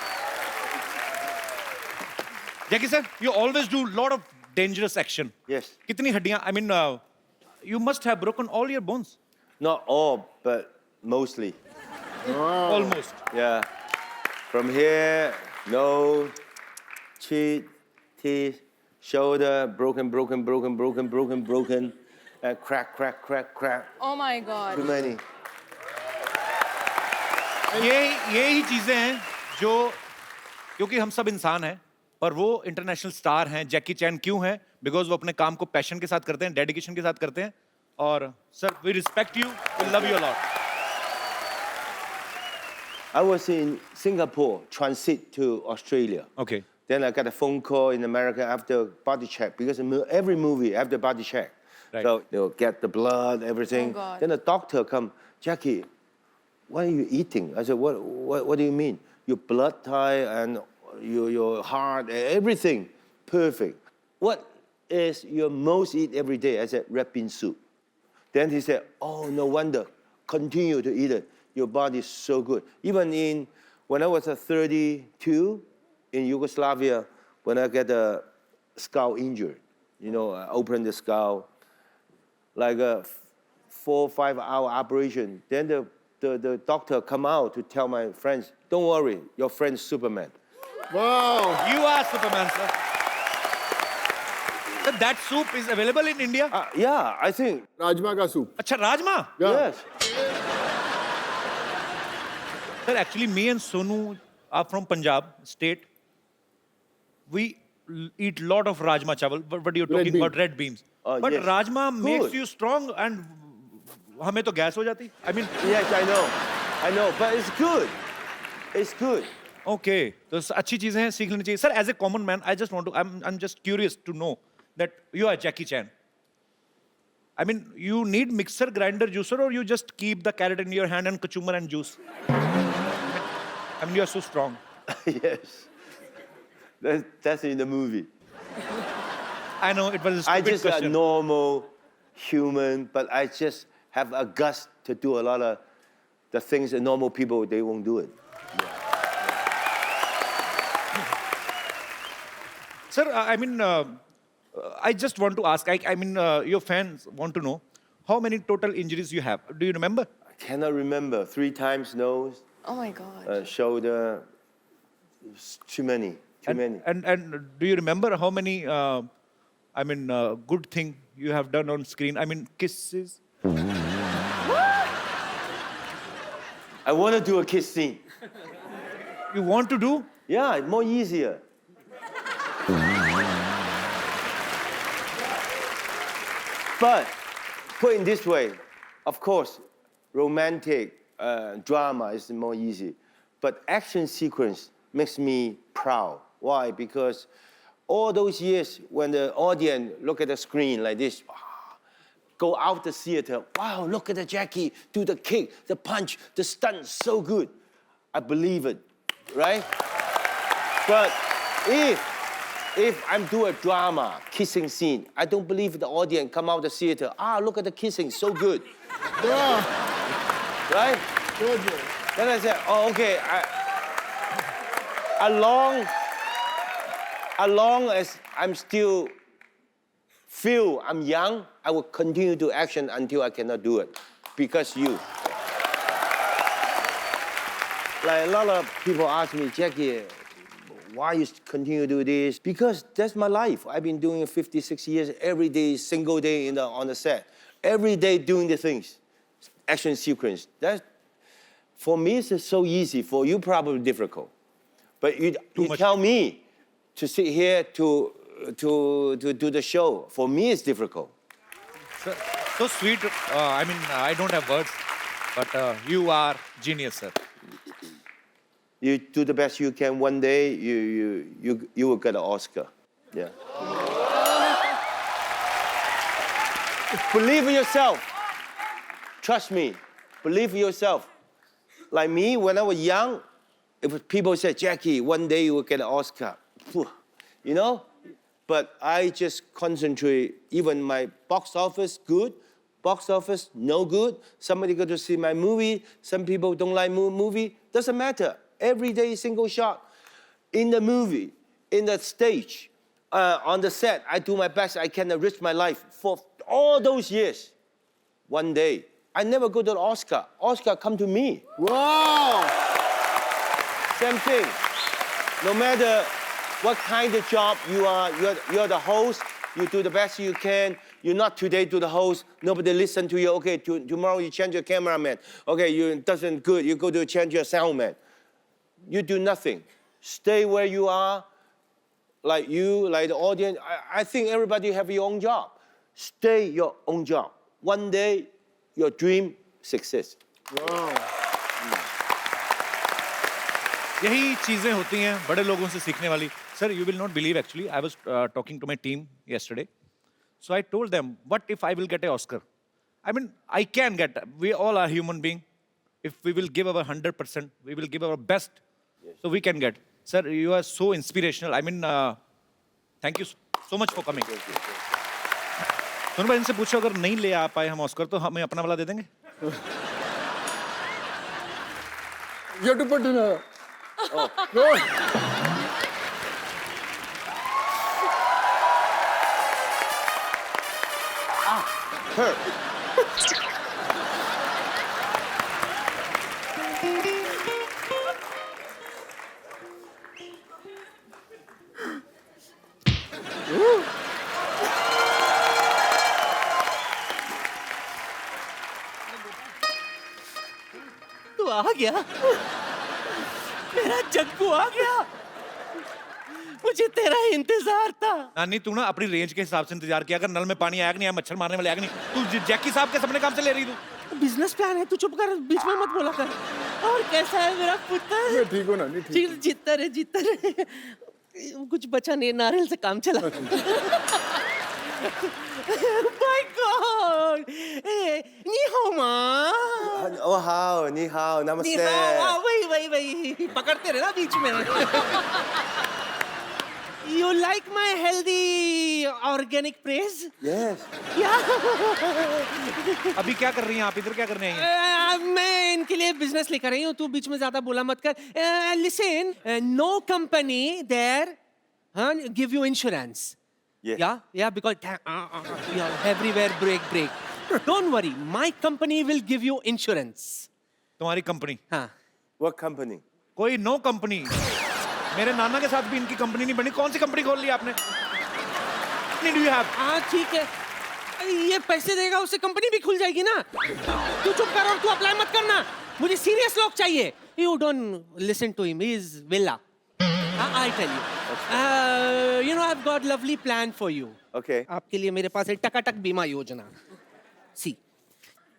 Jackie sir, you always do lot of dangerous action. Yes. कितनी हड्डियां? I mean, you must have broken all your bones. Not all, but mostly. Almost. Yeah. From here, nose, cheek, teeth, shoulder, broken, crack. Oh my God. Too many. ये ही चीजें हैं जो, क्योंकि हम सब इंसान हैं, पर वो इंटरनेशनल स्टार हैं. जैकी चैन क्यों हैं? बिकॉज वो अपने काम को पैशन के साथ करते हैं, डेडिकेशन के साथ करते हैं. और sir, we respect you, we love you a lot. I was in Singapore, transit to Australia. Okay. Then I got a phone call in America after body check, because every movie after body check. Right. So they'll get the blood, everything. Oh, God. Then the doctor come, Jackie, what are you eating? I said, what do you mean? Your blood type and your heart, everything perfect. What is your most eat every day? I said, red bean soup. Then he said, oh, no wonder. Continue to eat it. Your body is so good. Even when I was 32 in Yugoslavia, when I get a skull injured, I opened the skull, like a 4 or 5 hour operation. Then the doctor come out to tell my friends, don't worry, your friend's Superman. Wow. You are Superman, sir. Sir, that soup is available in India? Yeah, I think. Rajma ka soup. अच्छा, rajma? Yeah. Yes. Sir, actually, me and Sonu are from Punjab state. We eat lot of rajma chawal, but you're talking bean. about red beans. But Yes. rajma makes Good. you strong, and हमें तो gas हो जाती. I mean, Yes, I know, but it's good. It's good. okay. तो अच्छी चीजें हैं, सीख लेनी चाहिए. Sir, as a common man, I just want to, I'm just curious to know that you are Jackie Chan. I mean, you need mixer, grinder, juicer, or you just keep the carrot in your hand and kachumar and juice? I mean, you are so strong. Yes. That's in the movie. I know it was a I stupid just a question. normal human, but I just have a guts to do a lot of the things that normal people, they won't do it. Sir, I mean, I just want to ask, I mean, your fans want to know how many total injuries you have. Do you remember? I cannot remember. 3 times nose, Oh my God. shoulder. It's too many. Too many. And do you remember how many, good thing you have done on screen? I mean, kisses? I want to do a kiss scene. You want to do? Yeah, it's more easier. But put in this way, of course, romantic drama is more easy. But action sequence makes me proud. Why? Because all those years when the audience look at the screen like this, go out the theater, wow, look at the Jackie, do the kick, the punch, the stunt, so good. I believe it, right? But if I'm doing a drama, kissing scene, I don't believe the audience come out the theater, look at the kissing, so good. Yeah. Right? Good. Then I said, okay, as long as I'm still feel I'm young, I will continue to action until I cannot do it because you. Like a lot of people ask me, Jackie, why you continue to do this? Because that's my life. I've been doing it 56 years, every day, single day on the set. Every day doing the things, action sequence. For me, it's so easy. For you, probably difficult. But you tell me to sit here to do the show. For me, it's difficult. So sweet. I mean, I don't have words, but you are genius, sir. You do the best you can. One day, you will get an Oscar. Yeah. Believe in yourself. Trust me. Believe in yourself. Like me, when I was young, if people say, Jackie, one day you will get an Oscar. You know? But I just concentrate. Even my box office, good. Box office, no good. Somebody go to see my movie. Some people don't like movie. Doesn't matter. Every day, single shot. In the movie, in the stage, on the set, I do my best. I can enrich my life for all those years. One day, I never go to the Oscar. Oscar come to me. Wow! Same thing. No matter what kind of job you are, you're the host. You do the best you can. You're not today to the host. Nobody listen to you. Okay, tomorrow you change your cameraman. Okay, you doesn't good. You go to change your sound man. You do nothing. Stay where you are. Like you, like the audience. I think everybody have your own job. Stay your own job. One day, your dream success. Wow! यही चीजें होती हैं बड़े लोगों से सीखने वाली. Sir, you will not believe actually. I was talking to my team yesterday. So I told them, what if I will get an Oscar? I mean, I can get. We all are human beings. If we will give our 100%, we will give our best. Yes. So we can get. Sir, you are so inspirational. I mean, thank you so much for coming. Sonu भाई इनसे पूछो अगर नहीं ले आ पाए हम Oscar तो हमें अपना वाला दे देंगे. You have to put in a... Oh. No. Hurt. तू आ गया. मेरा जग्गू आ गया. मुझे तेरा इंतजार था. नानी तू ना अपनी रेंज के हिसाब से इंतजार किया. अगर नल में पानी आया कि नहीं आया, मच्छर मारने वाले आया कि नहीं. तू जैकी साहब के सपने काम से ले रही तू. बिजनेस प्लान है. तू चुप कर. बीच में मत बोला कर. और कैसा है मेरा पुत्र? ठीक हो ना? नहीं ठीक. जीतता रहे. कुछ बचा नहीं. नारियल से काम चला. My God! Ni hao ma. Oh, hao, ni hao, namaste. Ni hao. वही पकड़ते रहे ना बीच में. You like my healthy organic praise? Yes. Yeah. अभी क्या कर रही हैं आप? इधर क्या करने आई हैं? मैं इनके लिए बिजनेस लेकर आई हूँ. तू बीच में ज्यादा बोला मत कर. Listen, no company there give you insurance. Yes. Yeah, because everywhere break. Don't worry, my company will give you insurance. तुम्हारी कंपनी? हाँ. What company? कोई नो कंपनी. मेरे नाना के साथ भी इनकी कंपनी नहीं बनी. कौन सी कंपनी खोल ली आपने? Do you have? हाँ ठीक है. ये पैसे देगा उससे कंपनी भी खुल जाएगी ना. तू चुप कर और तू अप्लाई मत करना. मुझे सीरियस लोग चाहिए. You don't listen to him. He is villa. I'll tell you. You know, I've got lovely plan for you. Okay. आपके लिए मेरे पास है टकाटक बीमा योजना. See,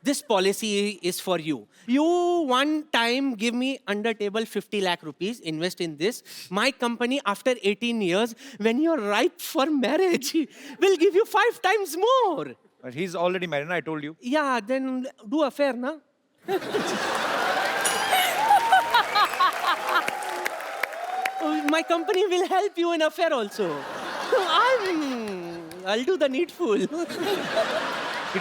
this policy is for you. You one time give me under table 50 lakh rupees, invest in this. My company after 18 years, when you're ripe for marriage, will give you 5 times more. But he's already married, I told you. Yeah, then do affair, na? My company will help you in affair also. I'll do the needful. He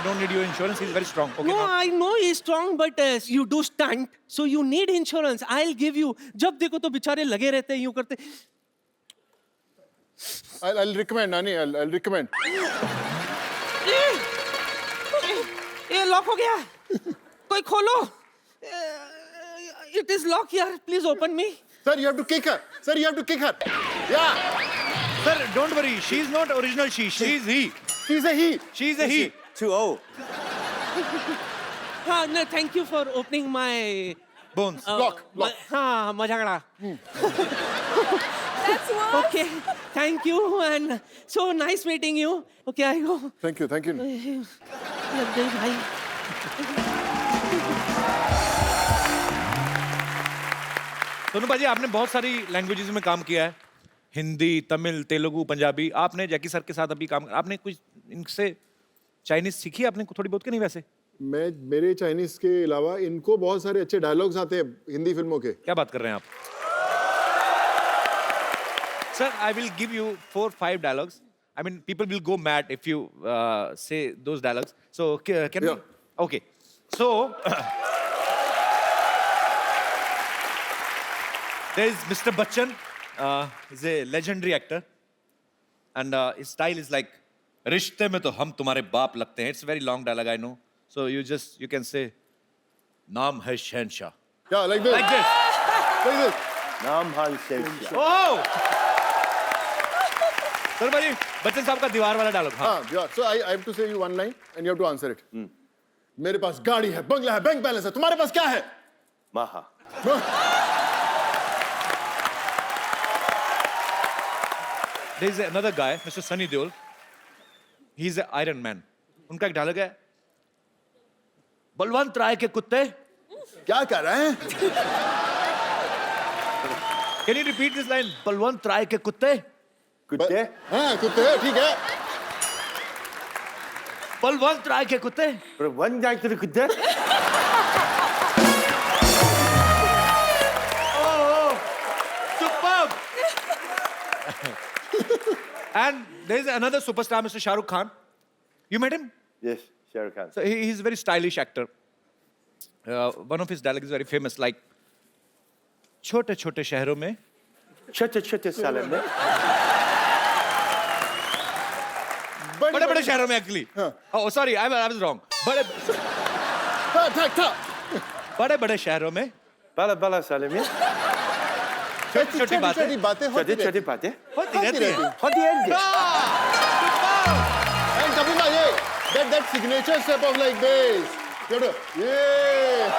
don't need your insurance. He's very strong. Okay, No, now. I know he's strong, but you do stunt, so you need insurance. I'll give you. जब देखो तो बेचारे लगे रहते हैं यूं करते. I'll recommend, Nani. I'll recommend. Lock हो गया. कोई खोलो. It is locked here. Please open me. Sir, you have to kick her. Sir, you have to kick her. Yeah. Sir, don't worry. She's not original she. She's he. She's a he. She's a he. Too old. हाँ, no, thank you for opening my. Bones. Lock. हाँ, मजाकड़ा. That's worse. Okay, thank you and so nice meeting you. Okay, I go. Thank you. Thank you. लग गई भाई. सोनू पाजी, आपने बहुत सारी languages में काम किया है. हिंदी, तमिल, तेलुगु, पंजाबी. आपने जैकी सर के साथ अभी काम, आपने कुछ इनसे चाइनीज सीखी आपने थोड़ी बहुत कि नहीं? वैसे मेरे चाइनीज के अलावा इनको बहुत सारे अच्छे डायलॉग्स आते हैं हिंदी फिल्मों के. क्या बात कर रहे हैं आप? Sir, I will give you 4-5 dialogues. I mean, people will go mad if you say those dialogues. So, can we? Yeah. Okay. So, there is Mr. Bachchan. He's a legendary actor. And his style is like, रिश्ते में तो हम तुम्हारे बाप लगते हैं. It's a very long dialogue, I know. So, you can say, नाम है शहनशाह. Yeah, like this. Like this. Like this. Nam Han Shensha. Oh! Sir भाई, बच्चन साहब का दीवार वाला डायलॉग. हाँ. Yeah. So I have to say you one line and you have to answer it. मेरे पास गाड़ी है, बंगला है, बैंक बैलेंस है. तुम्हारे पास क्या है? Maha. There is another guy, Mr. Sunny Deol. He's an Iron Man. उनका एक डायलॉग है, बलवंत राय के कुत्ते. क्या कर रहे हैं? Can you repeat this line? Balwant राय के कुत्ते. कुत्ते? हाँ, कुत्ते, ठीक है. बलवंत राय के कुत्ते. पर वन जाए तो कुत्ते? Superb. And there is another superstar, Mr. Shah Rukh Khan. You met him? Yes, Shah Rukh Khan. So he's a very stylish actor. One of his dialogues is very famous, like, छोटे छोटे शहरों में छोटे छोटे सालों में बड़े बड़े शहरों में actually. Oh, sorry, I was wrong. बड़े बड़े शहरों में बाला बाला सालों में छोटी छोटी बातें बातें छोटे छोटे बातें होती रहती हैं. होती है. And Kapil bhai, that signature step of like this. You have to, yeah.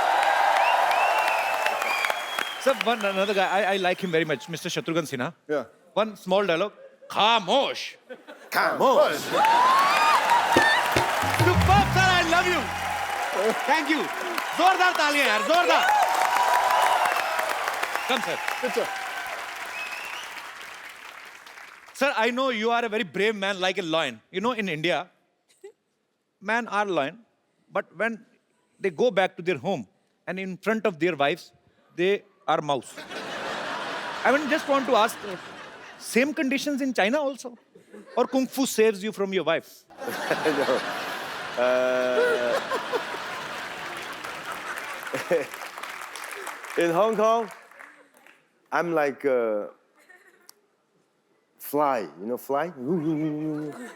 Sir, another guy, I like him very much, Mr. Shatrughan Sinha. Yeah. One small dialogue. Khamosh. Khamosh. Superb, sir, I love you. Thank you. जोरदार तालियां यार, जोरदार. Come, sir. Good, sir. Sir, I know you are a very brave man like a lion. You know, in India, men are lion, but when they go back to their home and in front of their wives, they are mouse. I mean, just want to ask, same conditions in China also? Or Kung Fu saves you from your wife? No. In Hong Kong, I'm like fly, you know, fly?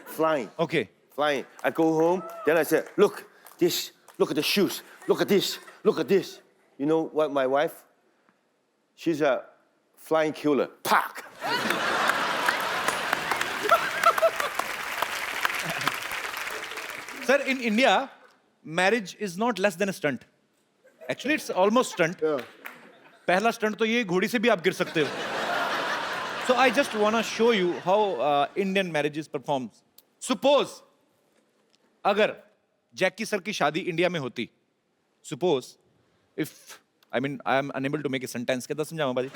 Flying. Okay. Flying. I go home, then I say, look, this, look at the shoes, look at this, look at this. You know what my wife? She's a flying killer. Pack! Sir, in India, marriage is not less than a stunt. Actually, it's almost stunt. Yeah. पहला stunt तो ये घोड़ी से भी आप गिर सकते हो. So I just wanna show you how Indian marriages performs. Suppose अगर जैकी सर की शादी इंडिया में होती, suppose if I mean I am unable to make a sentence, कैसे समझाऊँ बाजी?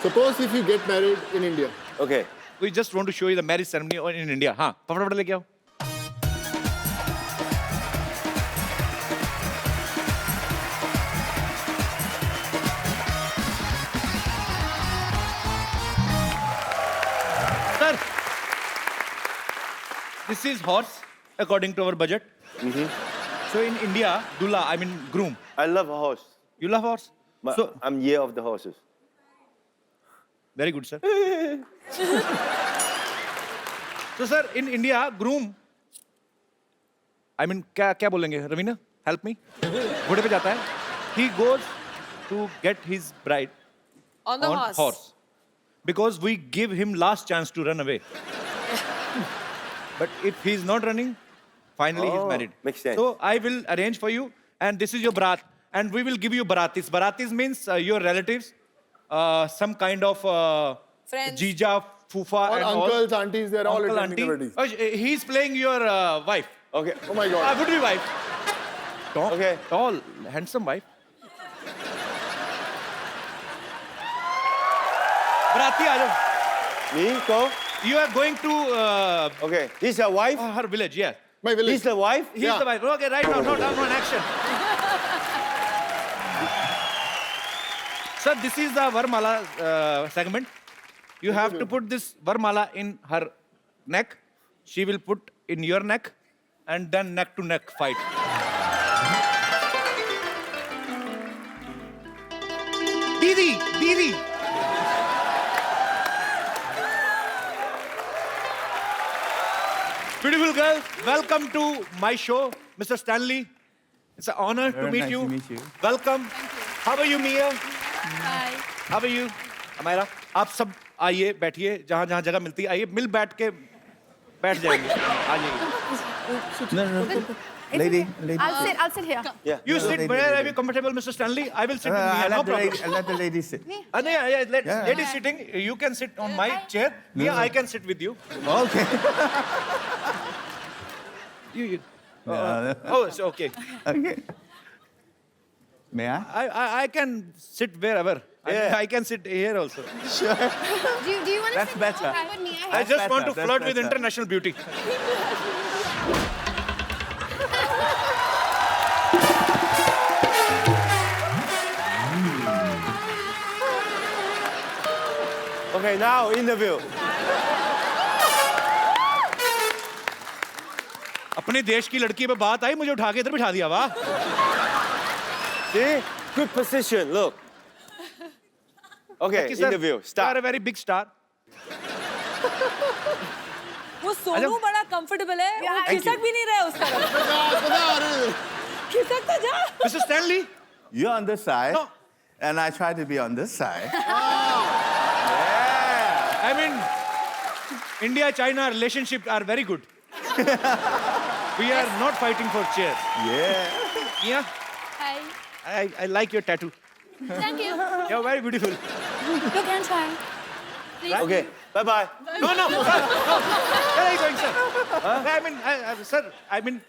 Suppose if you get married in India. Okay. We just want to show you the marriage ceremony in India. हाँ, फटाफट लेके आओ. Sir, this is horse according to our budget. So in India, Dula, I mean groom. I love a horse. You love horse? But So I'm year of the horses. very good, sir. So sir, in India, groom. I mean क्या क्या बोलेंगे Raveena? help me. घोड़े पे जाता है. He goes to get his bride On the horse. because we give him last chance to run away. But if he's not running, finally he's Oh, married. makes sense. So I will arrange for you, and this is your barat, and we will give you baratis. Baratis means your relatives, some kind of Friends. jija, fufa, All and all. uncles, aunties, they're all Uncle, attending the auntie. weddings. Oh, he's playing your wife. Okay. Oh my God. Would be wife. Tall, Okay. tall, handsome wife. Barati, aa jao. Me go. You are going to Okay. This is your wife. her village, yeah. My village. This is the wife. He's Yeah. the wife. Okay, right now, no, no, in action. Sir, this is the Varmala segment. You have to put this Varmala in her neck. She will put in your neck, and then neck to neck fight. Didi, Didi. Beautiful girl, welcome to my show, Mr. Stanley. It's an honor to meet nice you. to meet you. Welcome. How are you, Mia? Hi. How are you? Amira, आप सब आइए बैठिए जहाँ जहाँ जगह मिलती है आइए मिल बैठ के बैठ जाएंगे आ जाइए. No, no, no. Lady. I'll sit here. Yeah. You sit where are you comfortable, Mr. Stanley? I will sit with Mia, no problem. I'll let the lady sit. Yeah. Lady sitting, you can sit on my chair. Mia, I can sit with you. Okay. You. No. Oh, it's okay. Okay. May I? I can sit wherever. Yeah. I can sit here also. Do you want to That's sit better. with me? I just want to better, flirt that's with better. international beauty. Okay. Now interview. अपने देश की लड़की पे बात आई मुझे उठा के इधर बिठा दिया वाह. See? Good position. Look. Okay. Sir, Interview. You are a Start. very big star. वो सोनू बड़ा कंफर्टेबल है वो खिसक भी नहीं रहा है उस तरफ. खिसक तो जा. Mr. Stanley. You're on this side. No. And I try to be on this side. I mean, India-China relationship are very good. We are not fighting for chairs. Yeah. Yeah, Hi. I like your tattoo. Thank you. You're very beautiful. You can try. Please. Okay. Bye bye. No, no, sir. No. Where are you going, sir? I mean, sir, I mean,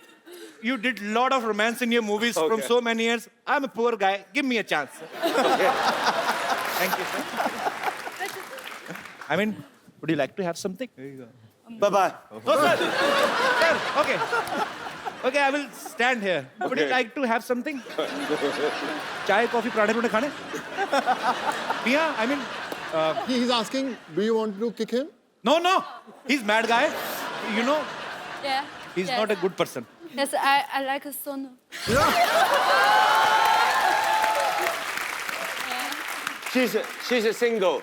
you did lot of romance in your movies from Okay. so many years. I'm a poor guy. Give me a chance. Thank you, sir. I mean, would you like to have something? Bye bye. No, sir. Sir, okay. Okay, I will stand here. Would you Okay. like to have something? Chai, coffee, पराठे वराठे खाने? Mia, I mean, He's asking, do you want to kick him? no, no. He's mad guy. You know, Yeah. he's yes. not a good person. Yes, I like Sonu. She's a single.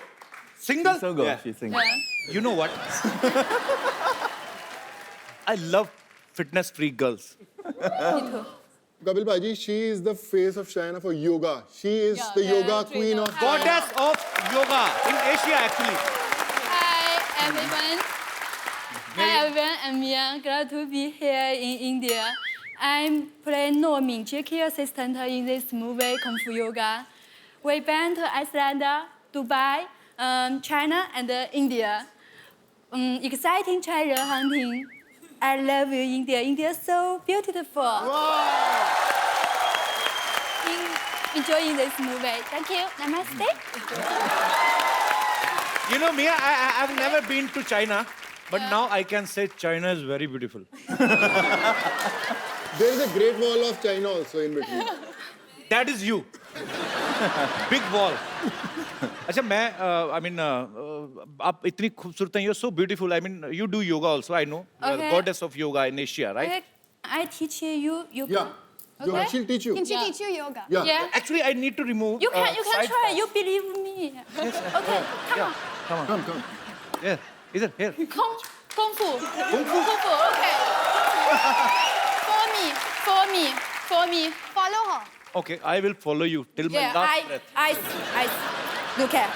Single? So good. Yeah. She's single. Yeah. You know what? I love fitness freak girls. Me too. Kapil Bhaji, she is the face of China for yoga. She is the yoga queen of China. Goddess of yoga in Asia, actually. Hi everyone. Hi everyone. I'm Mia. Glad to be here in India. I'm playing No Mingqie care assistant in this movie Kung Fu Yoga. We been to Iceland, Dubai, China, and India. Exciting treasure hunting. I love you, India. India is so beautiful. Enjoying this movie. Thank you. Namaste. You know, Mia, I've never been to China, but now I can say China is very beautiful. There is a Great Wall of China also in between. That is you. Big wall. अच्छा मैं I mean आप इतनी खूबसूरत हैं, you're so beautiful. I mean you do yoga also. I know. You are the Okay. goddess of yoga in Asia, right? Okay, I teach you yoga. Yeah. Okay. She'll teach you. Can she teach you yoga? Yeah. Yeah. Actually, I need to remove. You can side try. part. You believe me. Okay. Come on. Come. Yeah, either here. Kung fu. Kung fu. Okay. For me. For me, follow her. Okay, I will follow you till my Yeah, last breath. I look at.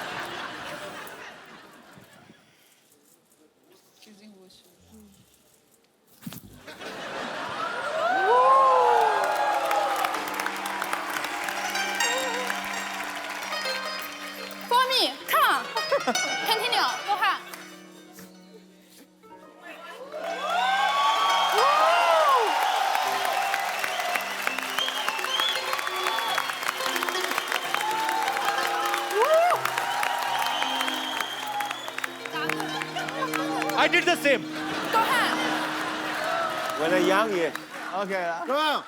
For me, come. Continue. Go ahead. I did the same. Go ahead. When I'm young, yes. Okay. Come on.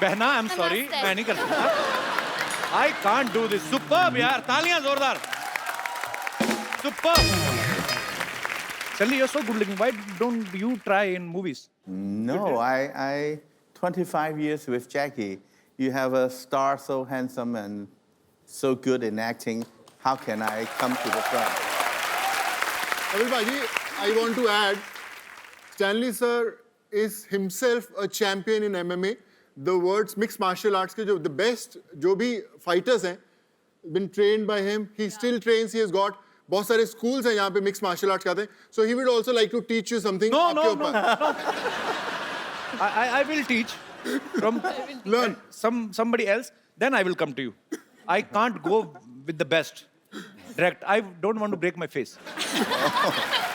बहना, I'm sorry, नमस्ते। मैं नहीं कर सकता. I can't do this. Superb यार, तालियां जोरदार. Superb. Stanley, you're so good looking. Why don't you try in movies? No, I 25 years with Jackie. You have a star so handsome and so good in acting. How can I come to the front? Abel Bhaji, I want to add, Stanley sir is himself a champion in MMA. The words mixed martial arts के the best जो भी fighters हैं, been trained by him. He still trains. He has got बहुत सारे schools हैं यहाँ पे mixed martial arts खाते हैं. So he would also like to teach you something. No, आपके no, no, ऊपर. no. I will teach from Learn. somebody else. Then I will come to you. I can't go with the best. Direct. I don't want to break my face.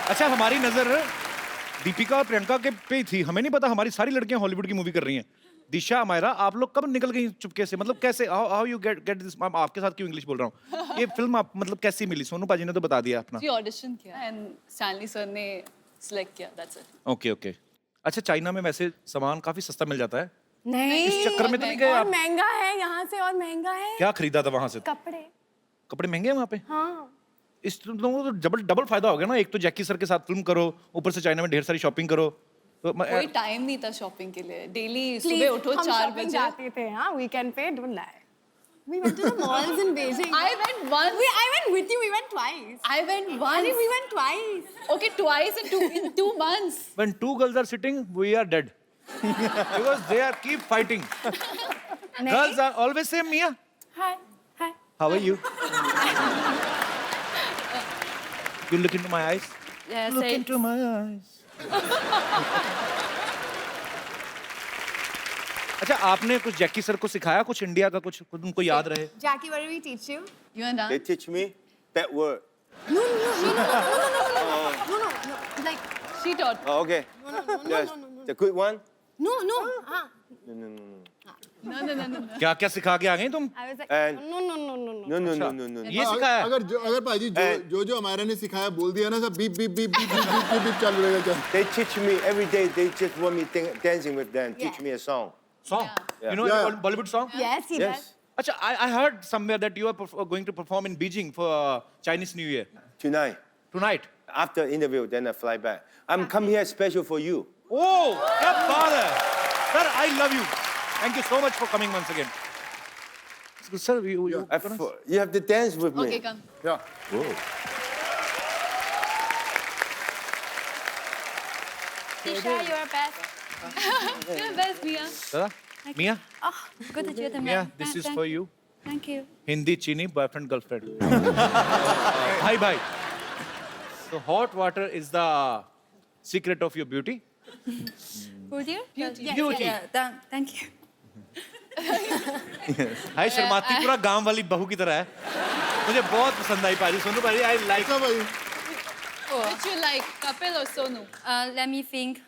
अच्छा, हमारी नजर दीपिका और प्रियंका के पे ही थी. हमें नहीं पता हमारी सारी लड़कियां हॉलीवुड की मूवी कर रही हैं. दिशा, मायरा, आप लोग कब निकल गई चुपके से? मतलब कैसे? How you get this? आपके साथ क्यों इंग्लिश बोल रहा हूँ? ये फिल्म आप मतलब कैसी मिली? सोनू पाजी ने तो बता दिया अपना. जी ऑडिशन किया एंड स्टैनली सर ने सिलेक्ट किया, दैट्स इट. Okay okay. अच्छा, चाइना में वैसे सामान काफी सस्ता मिल जाता है. नहीं, इस चक्कर में तो नहीं गए और आप? महंगा है यहाँ से, और महंगा है. क्या खरीदा था वहां से? कपड़े. कपड़े महंगे हैं वहाँ पे? हाँ. इस लोगों को तो डबल फायदा हो गया ना. एक तो जैकी सर के साथ फिल्म करो, ऊपर से चाइना में ढेर सारी शॉपिंग करो. तो कोई टाइम नहीं था शॉपिंग के लिए. डेली Please, सुबह उठो हम 4 shopping बजे. जाते थे. हाँ, weekend पे, don't lie. We went to the malls in Beijing. I went once. I went with you. We went twice. I went once. We went twice. Okay, twice in 2 months. when two girls are sitting, we are dead. Because they are keep fighting. Girls are always say, Mia, Hi. Hi. how are you? You look into my eyes. Yes, Look into my eyes. अच्छा, आपने कुछ Jackie sir को सिखाया कुछ India का, कुछ उनको याद रहे? Jackie, what did we teach you? You and They I. teach me that word. No. Like, She taught. Oh, okay. Yes. The good one? no. No. क्या क्या सिखा के आ गई तुम? I was like, And- no. ये सिखाया? अगर भाजी जो हमारा ने सिखाया बोल दिया ना सब beep beep beep beep beep beep beep चालू रहेगा. They teach me every day. They just want me dancing with them. Teach me a song. Song? You know Yeah. any Bollywood song? Yes, he Yes. does. अच्छा, I heard somewhere that you are going to perform in Beijing for Chinese New Year Tonight, tonight. after interview, then I fly back. I'm come here special for you. Oh, क्या बात है! Sir, I love you. Thank you so much for coming once again. Sir, you You have to dance with me. Okay, come. Yeah. Tisha, you're best. You're best, Mia. Sir, Mia, Oh, good that you're the Mia, man. this is Thank- for you. Thank you. Hindi, Chini, boyfriend, girlfriend. Bye. So hot water is the secret of your beauty. Would you? Beauty. Beauty. Thank you. हाय शर्माती पूरा गांव वाली बहू की तरह है. मुझे बहुत पसंद आई पाजी. सोनू पाजी, I like. ऐसा भाई. Which you like, Kapil or Sonu? Let me think.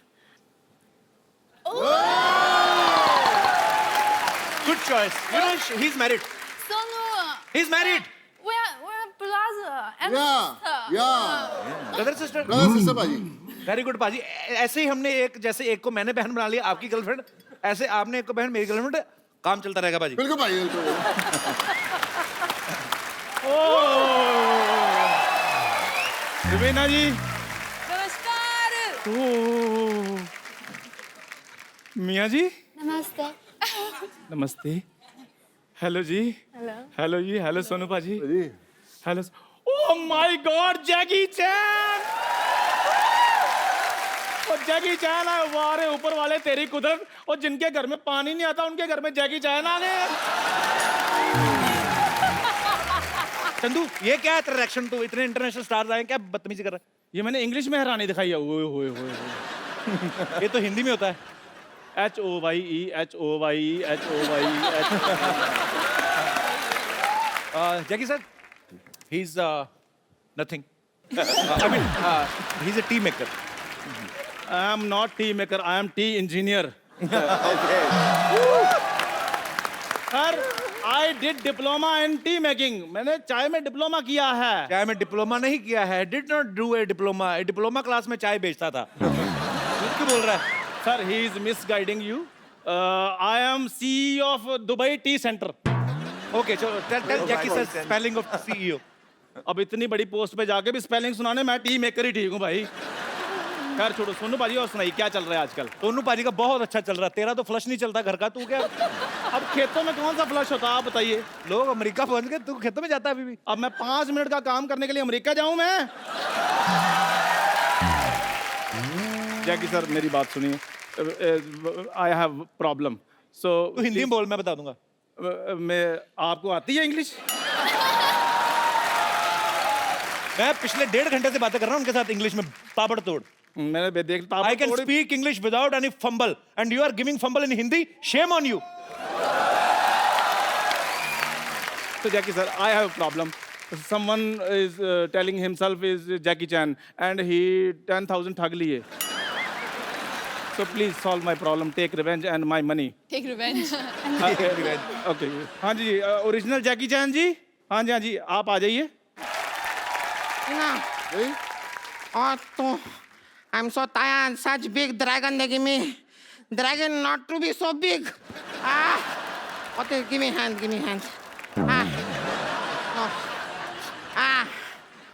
Good choice. You know he's married. Sonu, He's married. we're brother and Yeah. sister. Yeah. Brother sister. Brother sister भाजी. वेरी गुड पाजी. ऐसे ही हमने एक, जैसे एक को मैंने बहन बना लिया, आपकी गर्लफ्रेंड, ऐसे आपने एक को बहन, मेरी गर्लफ्रेंड, काम चलता रहेगा पाजी. बिल्कुल भाई बिल्कुल. रुबीना जी. Namaskar. मियाँ जी. Namaste. नमस्ते. हेलो जी. हेलो जी. हेलो सोनू पाजी. Hello. Oh my God, Jackie Chan! और जैकी चैन है, वारे ऊपर वाले तेरी कुदरत, और जिनके घर में पानी नहीं आता उनके घर में जैकी चैन आ गए। चंदू ये क्या है तेरा रिएक्शन? तू इतने इंटरनेशनल स्टार्स आए, क्या बदतमीजी कर रहा ये मैंने इंग्लिश में हैरानी दिखाई है। ओए होए होए होए। है? ये तो हिंदी में होता है। HOYE Jackie sir, he is nothing. I mean, he's a tea maker. I am not tea maker, I am tea engineer. Sir, I did diploma in tea making. मैंने चाय में डिप्लोमा किया है। चाय में डिप्लोमा नहीं किया है। Did not do a diploma. Diploma class में चाय बेचता था। झूठ क्यों बोल रहा है? Sir, he is misguiding you. I am CEO of Dubai Tea Center. Okay, so tell Jackie sir spelling of CEO. अब इतनी बड़ी पोस्ट पे जाके भी स्पेलिंग सुनाने, मैं टी मेकर ही ठीक हूँ भाई। खैर छोड़ो, सोनू पाजी और सुनाई क्या चल रहा है आजकल? सोनू पाजी का बहुत अच्छा चल रहा है। तेरा तो फ्लश नहीं चलता घर का, तू क्या? अब खेतों में कौन सा फ्लश होता है आप बताइए? लोग अमेरिका पहुंच गए, तू खेतों में जाता है अभी भी? अब मैं 5 मिनट का काम करने के लिए अमेरिका जाऊं मैं? जैकी सर मेरी बात सुनिए, आई हैव प्रॉब्लम। सो तू हिंदी में बोल, मैं बता दूंगा। मैं आपको आती है इंग्लिश? मैं पिछले 1.5 घंटे से बातें कर रहा हूँ उनके साथ इंग्लिश में ताबड़तोड़। मैंने देखता I can speak English without any fumble and you are giving fumble in Hindi. Shame on you. So Jackie sir, I have a problem. Someone is telling himself is Jackie Chan and he 10,000 ठग लिए. So please solve my problem. Take revenge and my money. Take revenge. Okay. हाँ जी, original जैकी चैन जी। हाँ जी, आप आ जाइए। Oh, तो I'm so tired. Such big dragon they give me. Dragon not to be so big. Okay, give me hand. No.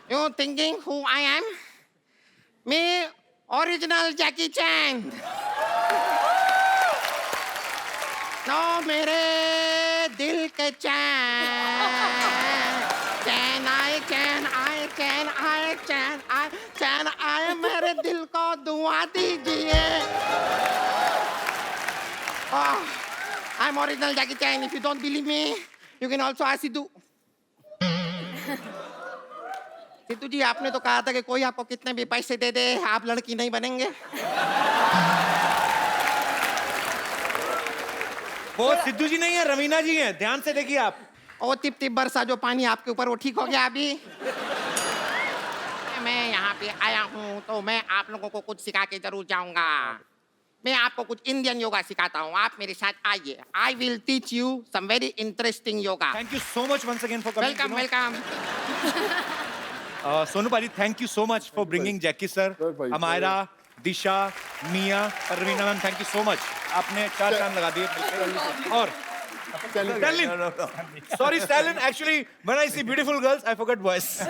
You thinking who I am? Me, original Jackie Chan. No, मेरे दिल के चैन। चैन आए मेरे दिल को दुआ दीजिए। I'm original Jackie Chan. If you don't believe me, you can also ask Sidhu. Sidhu जी, आपने तो कहा था कि कोई आपको कितने भी पैसे दे दे, आप लड़की नहीं बनेंगे। वो सिद्धू जी नहीं है, रवीना जी हैं। ध्यान से देखिए आप। ओ टिप बरसा जो पानी आपके ऊपर, वो ठीक हो गया अभी? मैं यहाँ पे आया हूँ तो मैं आप लोगों को कुछ सिखा के जरूर जाऊंगा। मैं आपको कुछ इंडियन योगा सिखाता हूँ, आप मेरे साथ आइए। I will teach you some very interesting yoga. Thank you so much once again for coming. Welcome. Sonu Paji, thank you so much for bringing Jackie sir, Amaira, Disha, Mia और Raveena ma'am, thank you so much. आपने 4 चांद लगा दिए। और Stalin. Sorry Stalin, actually when I see beautiful girls I forget voice.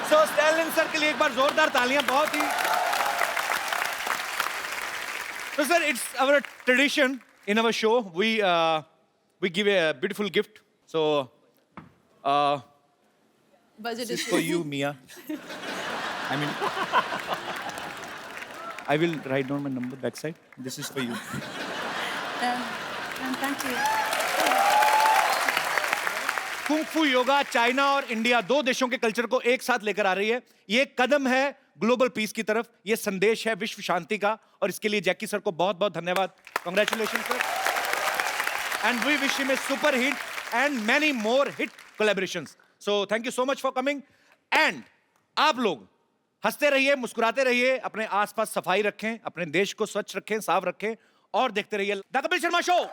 So Stalin sir के लिए एक बार जोरदार तालियां। बहुत ही। So sir, it's our tradition in our show. We give a beautiful gift. So Budget this is issue. for you, Mia. I mean, I will write down my number backside. This is for you. Thank you. Kung फू yoga China और India, 2 देशों के culture को एक साथ लेकर आ रही है। ये एक कदम है ग्लोबल पीस की तरफ, ये संदेश है विश्व शांति का, और इसके लिए जैकी सर को बहुत बहुत धन्यवाद। Congratulation sir, and we wish him a super hit and many more hit collaborations. So thank you so much for coming. And आप लोग हंसते रहिए, मुस्कुराते रहिए, अपने आसपास सफाई रखें, अपने देश को स्वच्छ रखें, साफ रखें, और देखते रहिए द कपिल शर्मा शो।